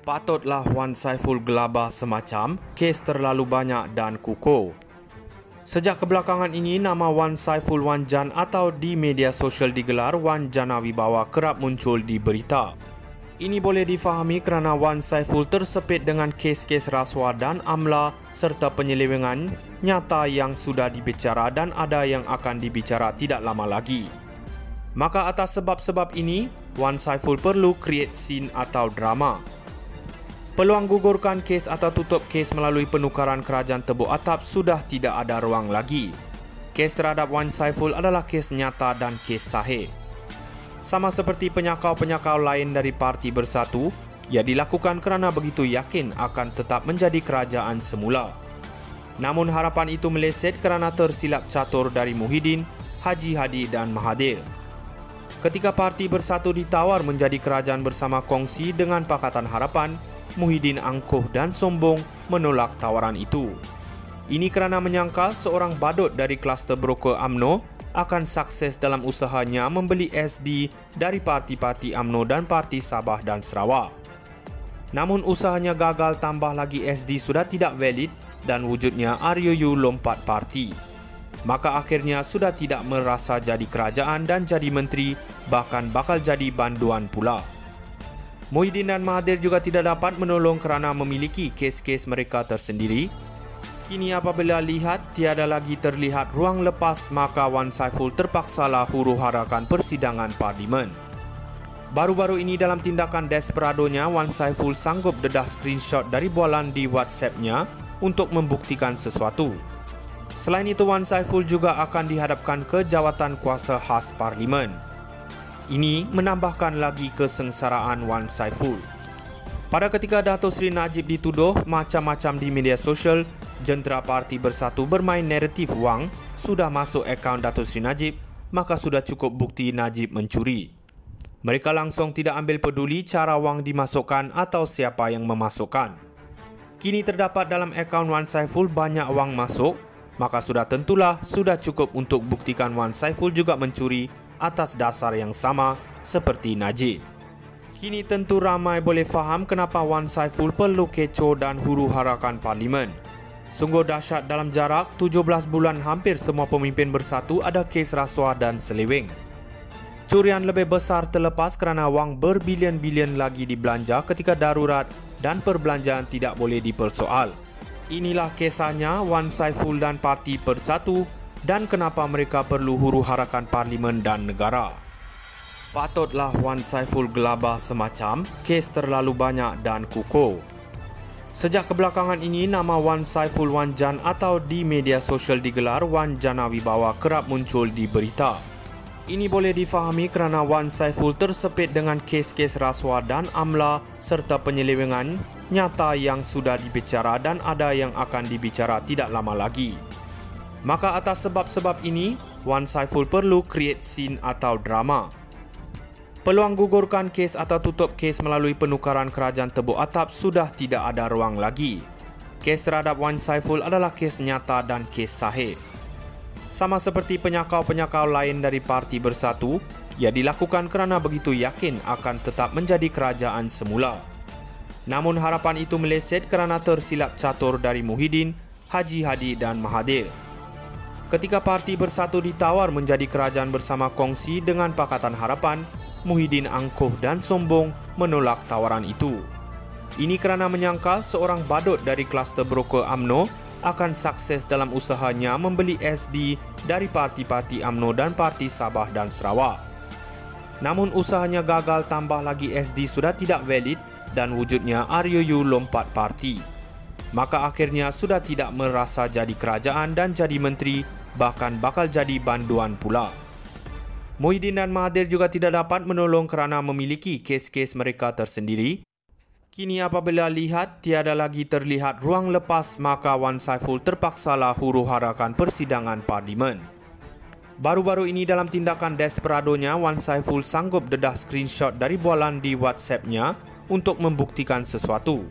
Patutlah Wan Saiful gelabah semacam kes terlalu banyak dan kukuh. Sejak kebelakangan ini, nama Wan Saiful Wan Jan atau di media sosial digelar Wan Jana Wibawa kerap muncul di berita. Ini boleh difahami kerana Wan Saiful tersepit dengan kes-kes rasuah dan amla serta penyelewengan nyata yang sudah dibicara dan ada yang akan dibicara tidak lama lagi. Maka atas sebab-sebab ini, Wan Saiful perlu create scene atau drama. Peluang gugurkan kes atau tutup kes melalui penukaran kerajaan tebuk atap sudah tidak ada ruang lagi. Kes terhadap Wan Saiful adalah kes nyata dan kes sahih. Sama seperti penyakau-penyakau lain dari Parti Bersatu, ia dilakukan kerana begitu yakin akan tetap menjadi kerajaan semula. Namun harapan itu meleset kerana tersilap catur dari Muhyiddin, Haji Hadi dan Mahathir. Ketika Parti Bersatu ditawar menjadi kerajaan bersama kongsi dengan Pakatan Harapan, Muhyiddin angkuh dan sombong menolak tawaran itu. Ini kerana menyangka seorang badut dari kluster broker UMNO akan sukses dalam usahanya membeli SD dari parti-parti UMNO dan Parti Sabah dan Sarawak. Namun usahanya gagal, tambah lagi SD sudah tidak valid dan wujudnya RUU lompat parti. Maka akhirnya sudah tidak merasa jadi kerajaan dan jadi menteri, bahkan bakal jadi banduan pula. Muhyiddin dan Mahathir juga tidak dapat menolong kerana memiliki kes-kes mereka tersendiri. Kini apabila lihat tiada lagi terlihat ruang lepas, maka Wan Saiful terpaksalah huru-harakan persidangan parlimen. Baru-baru ini dalam tindakan desperadonya, Wan Saiful sanggup dedah screenshot dari bualan di WhatsApp-nya untuk membuktikan sesuatu. Selain itu, Wan Saiful juga akan dihadapkan ke jawatan kuasa khas parlimen. Ini menambahkan lagi kesengsaraan Wan Saiful. Pada ketika Datuk Seri Najib dituduh macam-macam di media sosial, jentera Parti Bersatu bermain naratif wang sudah masuk akaun Datuk Seri Najib, maka sudah cukup bukti Najib mencuri. Mereka langsung tidak ambil peduli cara wang dimasukkan atau siapa yang memasukkan. Kini terdapat dalam akaun Wan Saiful banyak wang masuk, maka sudah tentulah sudah cukup untuk buktikan Wan Saiful juga mencuri atas dasar yang sama seperti Najib. Kini tentu ramai boleh faham kenapa Wan Saiful perlu kecoh dan huru-harakan parlimen. Sungguh dahsyat, dalam jarak 17 bulan hampir semua pemimpin Bersatu ada kes rasuah dan seleweng. Curian lebih besar terlepas kerana wang berbilion-bilion lagi dibelanja ketika darurat dan perbelanjaan tidak boleh dipersoal. Inilah kisahnya Wan Saiful dan Parti Bersatu dan kenapa mereka perlu huru-harakan parlimen dan negara. Patutlah Wan Saiful gelabah semacam kes terlalu banyak dan kukuh. Sejak kebelakangan ini, nama Wan Saiful Wan Jan atau di media sosial digelar Wan Jana Wibawa kerap muncul di berita. Ini boleh difahami kerana Wan Saiful tersepit dengan kes-kes rasuah dan amla serta penyelewengan nyata yang sudah dibicara dan ada yang akan dibicara tidak lama lagi. Maka atas sebab-sebab ini, Wan Saiful perlu create scene atau drama. Peluang gugurkan kes atau tutup kes melalui penukaran kerajaan tebuk atap sudah tidak ada ruang lagi. Kes terhadap Wan Saiful adalah kes nyata dan kes sahih. Sama seperti penyakau-penyakau lain dari Parti Bersatu, ia dilakukan kerana begitu yakin akan tetap menjadi kerajaan semula. Namun harapan itu meleset kerana tersilap catur dari Muhyiddin, Haji Hadi dan Mahathir. Ketika Parti Bersatu ditawar menjadi kerajaan bersama kongsi dengan Pakatan Harapan, Muhyiddin angkuh dan sombong menolak tawaran itu. Ini kerana menyangka seorang badut dari kluster broker UMNO akan sukses dalam usahanya membeli SD dari parti-parti UMNO dan Parti Sabah dan Sarawak. Namun usahanya gagal, tambah lagi SD sudah tidak valid dan wujudnya RUU lompat parti. Maka akhirnya sudah tidak merasa jadi kerajaan dan jadi menteri, bahkan bakal jadi banduan pula. Muhyiddin dan Mahathir juga tidak dapat menolong kerana memiliki kes-kes mereka tersendiri. Kini apabila lihat tiada lagi terlihat ruang lepas, maka Wan Saiful terpaksalah huru-harakan persidangan parlimen. Baru-baru ini dalam tindakan desperadonya, Wan Saiful sanggup dedah screenshot dari bualan di WhatsApp-nya untuk membuktikan sesuatu.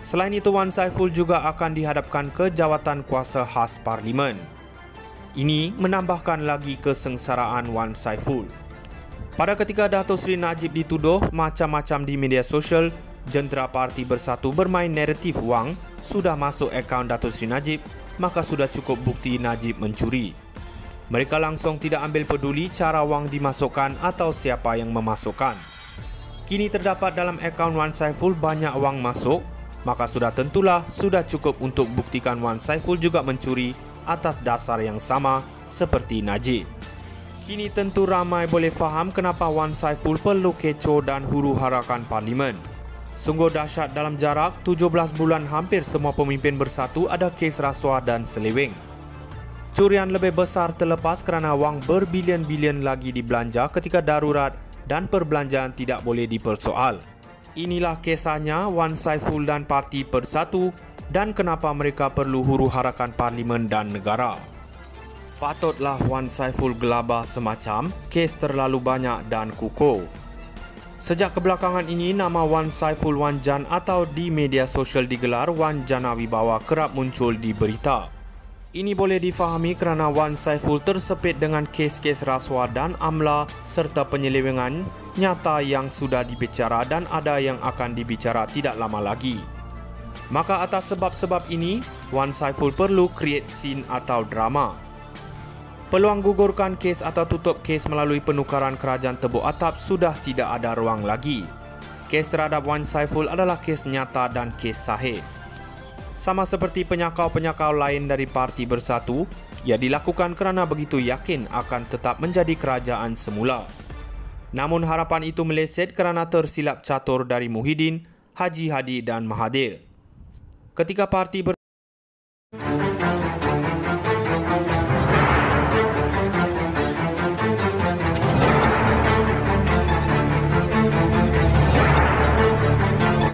Selain itu, Wan Saiful juga akan dihadapkan ke jawatan kuasa khas parlimen. Ini menambahkan lagi kesengsaraan Wan Saiful. Pada ketika Datuk Seri Najib dituduh macam-macam di media sosial, jentera Parti Bersatu bermain naratif wang sudah masuk akaun Datuk Seri Najib, maka sudah cukup bukti Najib mencuri. Mereka langsung tidak ambil peduli cara wang dimasukkan atau siapa yang memasukkan. Kini terdapat dalam akaun Wan Saiful banyak wang masuk, maka sudah tentulah sudah cukup untuk buktikan Wan Saiful juga mencuri atas dasar yang sama seperti Najib. Kini tentu ramai boleh faham kenapa Wan Saiful perlu kecoh dan huru-harakan Parlimen. Sungguh dahsyat dalam jarak 17 bulan hampir semua pemimpin bersatu ada kes rasuah dan seleweng. Curian lebih besar terlepas kerana wang berbilion-bilion lagi dibelanja ketika darurat dan perbelanjaan tidak boleh dipersoal. Inilah kisahnya Wan Saiful dan Parti Bersatu dan kenapa mereka perlu huru-harakan Parlimen dan negara. Patutlah Wan Saiful gelabah semacam kes terlalu banyak dan kukuh. Sejak kebelakangan ini, nama Wan Saiful Wan Jan atau di media sosial digelar Wan Jana Wibawa kerap muncul di berita. Ini boleh difahami kerana Wan Saiful tersepit dengan kes-kes rasuah dan amla serta penyelewengan nyata yang sudah dibicara dan ada yang akan dibicara tidak lama lagi. Maka atas sebab-sebab ini, Wan Saiful perlu create scene atau drama. Peluang gugurkan kes atau tutup kes melalui penukaran kerajaan tebuk atap sudah tidak ada ruang lagi. Kes terhadap Wan Saiful adalah kes nyata dan kes sahih. Sama seperti penyakau-penyakau lain dari Parti Bersatu, ia dilakukan kerana begitu yakin akan tetap menjadi kerajaan semula. Namun harapan itu meleset kerana tersilap catur dari Muhyiddin, Haji Hadi dan Mahathir. Ketika Parti Bersatu